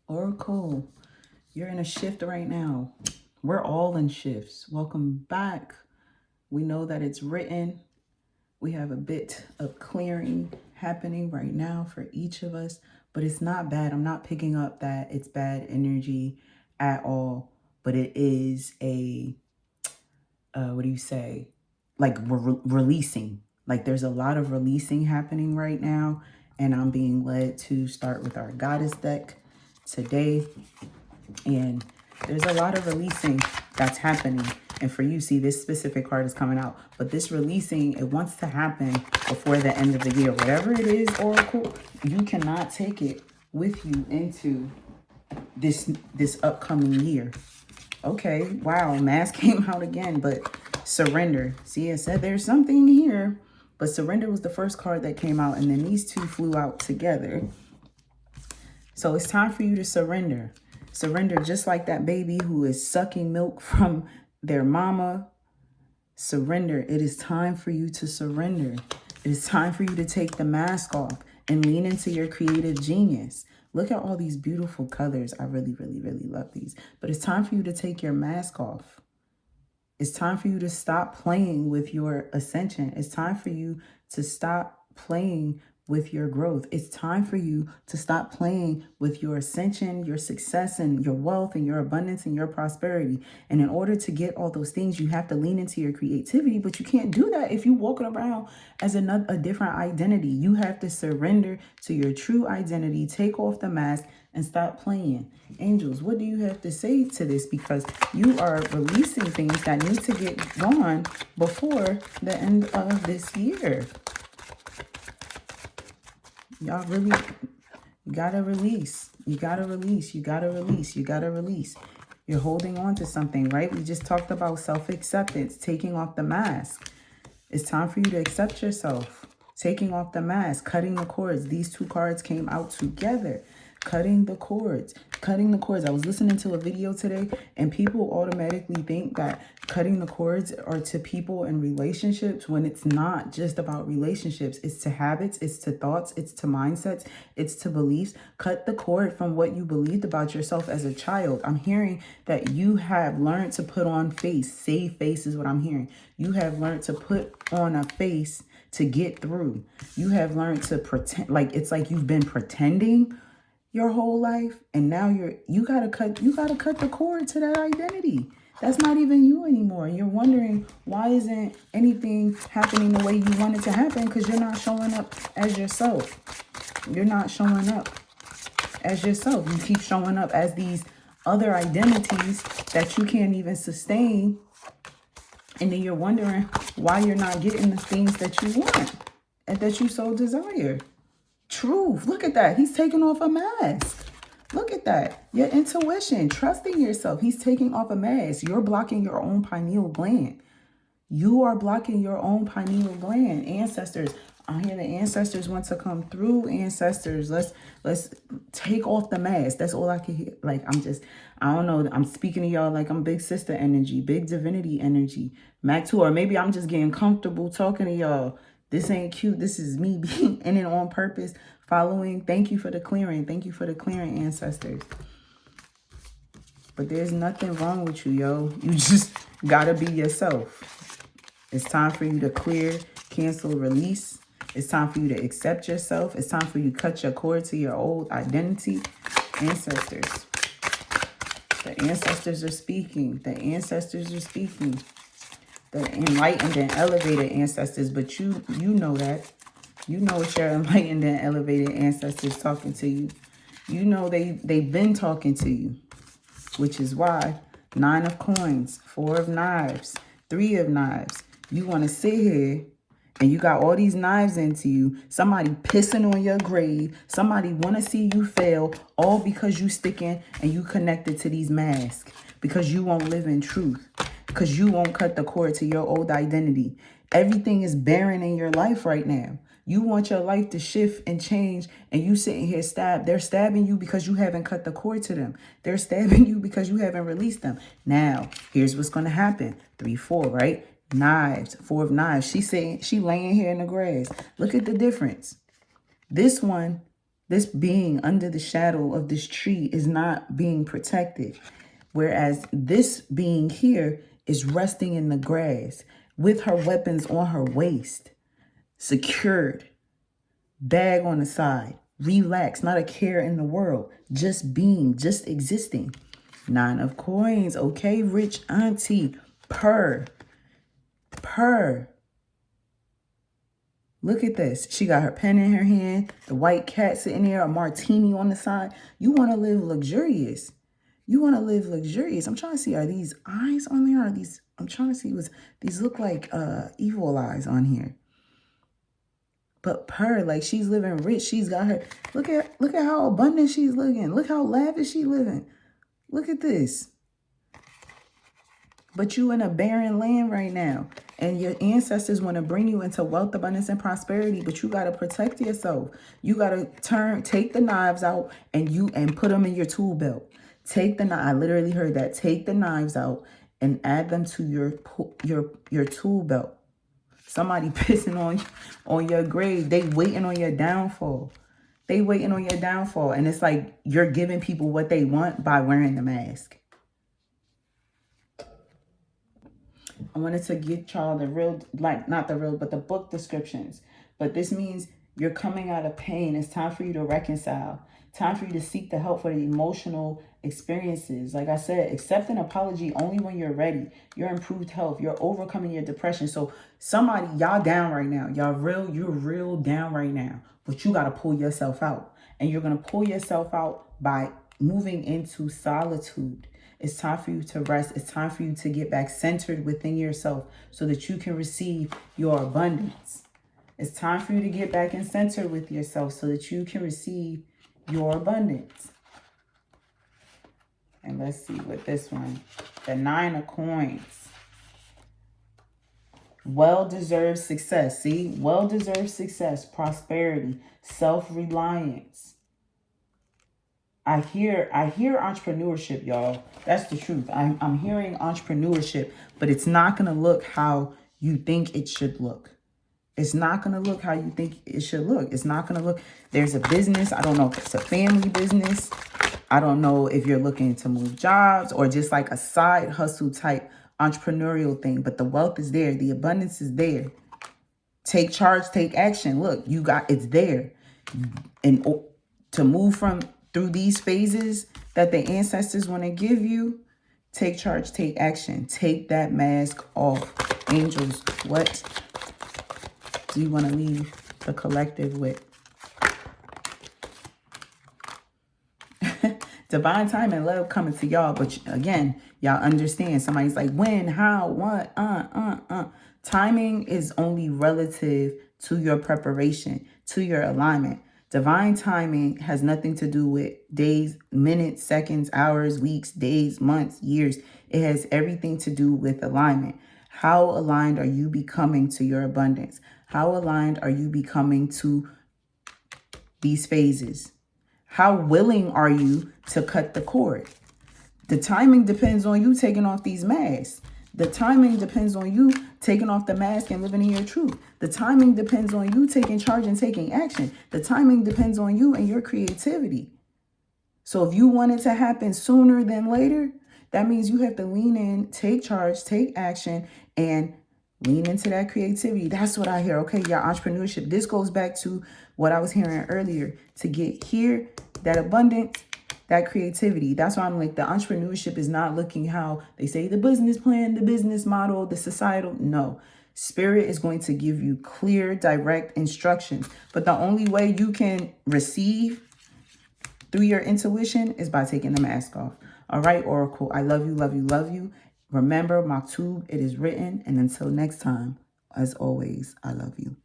Oracle, you're in a shift right now. We're all in shifts. Welcome back. We know that it's written. We have a bit of clearing happening right now for each of us, but it's not bad. I'm not picking up that it's bad energy at all, but it is a, what do you say? Like we're releasing. Like there's a lot of releasing happening right now, and I'm being led to start with our goddess deck today. And there's a lot of releasing that's happening. And for you, see, this specific card is coming out. But this releasing, it wants to happen before the end of the year. Whatever it is, Oracle, you cannot take it with you into this upcoming year. Okay, wow, mask came out again, but surrender. See, it said there's something here. But surrender was the first card that came out, and then these two flew out together. So it's time for you to surrender. Surrender just like that baby who is sucking milk from their mama. Surrender. It is time for you to surrender. It is time for you to take the mask off and lean into your creative genius. Look at all these beautiful colors. I really, really, really love these. But it's time for you to take your mask off. It's time for you to stop playing with your ascension. It's time for you to stop playing with your growth. It's time for you to stop playing with your ascension, your success, and your wealth, and your abundance, and your prosperity. And in order to get all those things, you have to lean into your creativity, but you can't do that if you're walking around as a different identity. You have to surrender to your true identity, take off the mask, and stop playing. Angels, what do you have to say to this? Because you are releasing things that need to get gone before the end of this year. Y'all really, you gotta release. You gotta release. You gotta release. You gotta release. You're holding on to something, right? We just talked about self-acceptance, taking off the mask. It's time for you to accept yourself. Taking off the mask, cutting the cords. These two cards came out together. Cutting the cords. Cutting the cords. I was listening to a video today, and people automatically think that cutting the cords are to people and relationships when it's not just about relationships. It's to habits, it's to thoughts, it's to mindsets, it's to beliefs. Cut the cord from what you believed about yourself as a child. I'm hearing that you have learned to put on face. Save face is what I'm hearing. You have learned to put on a face to get through. You have learned to pretend, like it's like you've been pretending your whole life, and now you gotta cut the cord to that identity. That's not even you anymore. And you're wondering why isn't anything happening the way you want it to happen, because you're not showing up as yourself. You're not showing up as yourself. You keep showing up as these other identities that you can't even sustain, and then you're wondering why you're not getting the things that you want and that you so desire. Truth. Look at that. He's taking off a mask. Look at that. Your intuition, trusting yourself. He's taking off a mask. You're blocking your own pineal gland. You are blocking your own pineal gland. Ancestors, I hear the ancestors want to come through. Ancestors, let's take off the mask. That's all I can hear. Like, I don't know. I'm speaking to y'all like I'm big sister energy, big divinity energy. Maktub, or maybe I'm just getting comfortable talking to y'all. This ain't cute. This is me being in it on purpose, following. Thank you for the clearing. Thank you for the clearing, ancestors. But there's nothing wrong with you, yo. You just gotta be yourself. It's time for you to clear, cancel, release. It's time for you to accept yourself. It's time for you to cut your cord to your old identity. Ancestors. The ancestors are speaking. The ancestors are speaking. The enlightened and elevated ancestors, but you know that. You know it's your enlightened and elevated ancestors talking to you. You know they've been talking to you, which is why 9 of coins, 4 of knives, 3 of knives. You want to sit here and you got all these knives into you. Somebody pissing on your grave. Somebody want to see you fail, all because you sticking and you connected to these masks, because you won't live in truth. Because you won't cut the cord to your old identity. Everything is barren in your life right now. You want your life to shift and change, and you sitting here stabbed. They're stabbing you because you haven't cut the cord to them. They're stabbing you because you haven't released them. Now, here's what's going to happen. 3, 4, right? Knives, 4 of knives. She laying here in the grass. Look at the difference. This one This being under the shadow of this tree is not being protected. Whereas this being here is resting in the grass with her weapons on her waist, secured, bag on the side, relaxed, not a care in the world, just being, just existing. 9 of coins. Okay, rich auntie, purr. Look at this. She got her pen in her hand, the white cat sitting there, a martini on the side. You want to live luxurious. I'm trying to see, are these eyes on there? I'm trying to see, these look like evil eyes on here. But her, like, she's living rich. She's got her, look at how abundant she's living. Look how lavish she's living. Look at this. But you in a barren land right now. And your ancestors want to bring you into wealth, abundance, and prosperity. But you got to protect yourself. You got to take the knives out and put them in your tool belt. I literally heard that. Take the knives out and add them to your tool belt. Somebody pissing on your grave. They waiting on your downfall. And it's like you're giving people what they want by wearing the mask. I wanted to get y'all the real, like, not the real, but the book descriptions. But this means you're coming out of pain. It's time for you to reconcile. Time for you to seek the help for the emotional experiences. Like I said, accept an apology only when you're ready. Your improved health. You're overcoming your depression. So somebody, y'all down right now. You're real down right now. But you got to pull yourself out. And you're going to pull yourself out by moving into solitude. It's time for you to rest. It's time for you to get back centered within yourself so that you can receive your abundance. It's time for you to get back in center with yourself so that you can receive your abundance. And let's see what this one, the 9 of coins. Well-deserved success. See, well-deserved success, prosperity, self-reliance. I hear entrepreneurship, y'all. That's the truth. I'm hearing entrepreneurship, but it's not going to look how you think it should look. It's not going to look how you think it should look. It's not going to look. There's a business. I don't know if it's a family business. I don't know if you're looking to move jobs or just like a side hustle type entrepreneurial thing. But the wealth is there. The abundance is there. Take charge. Take action. Look, it's there. And to move through these phases that the ancestors want to give you, take charge, take action, take that mask off. Angels, what do you want to leave the collective with? Divine time and love coming to y'all, but again, y'all understand. Somebody's like, when, how, what, Timing is only relative to your preparation, to your alignment. Divine timing has nothing to do with days, minutes, seconds, hours, weeks, days, months, years. It has everything to do with alignment. How aligned are you becoming to your abundance? How aligned are you becoming to these phases? How willing are you to cut the cord? The timing depends on you taking off these masks. The timing depends on you taking off the mask and living in your truth. The timing depends on you taking charge and taking action. The timing depends on you and your creativity. So if you want it to happen sooner than later, that means you have to lean in, take charge, take action, and lean into that creativity. That's what I hear. Okay, y'all, entrepreneurship. This goes back to what I was hearing earlier. To get here, that abundance, that creativity. That's why I'm like, the entrepreneurship is not looking how they say the business plan, the business model, the societal. No. Spirit is going to give you clear, direct instructions. But the only way you can receive through your intuition is by taking the mask off. All right, Oracle. I love you, love you, love you. Remember, Maktub, it is written. And until next time, as always, I love you.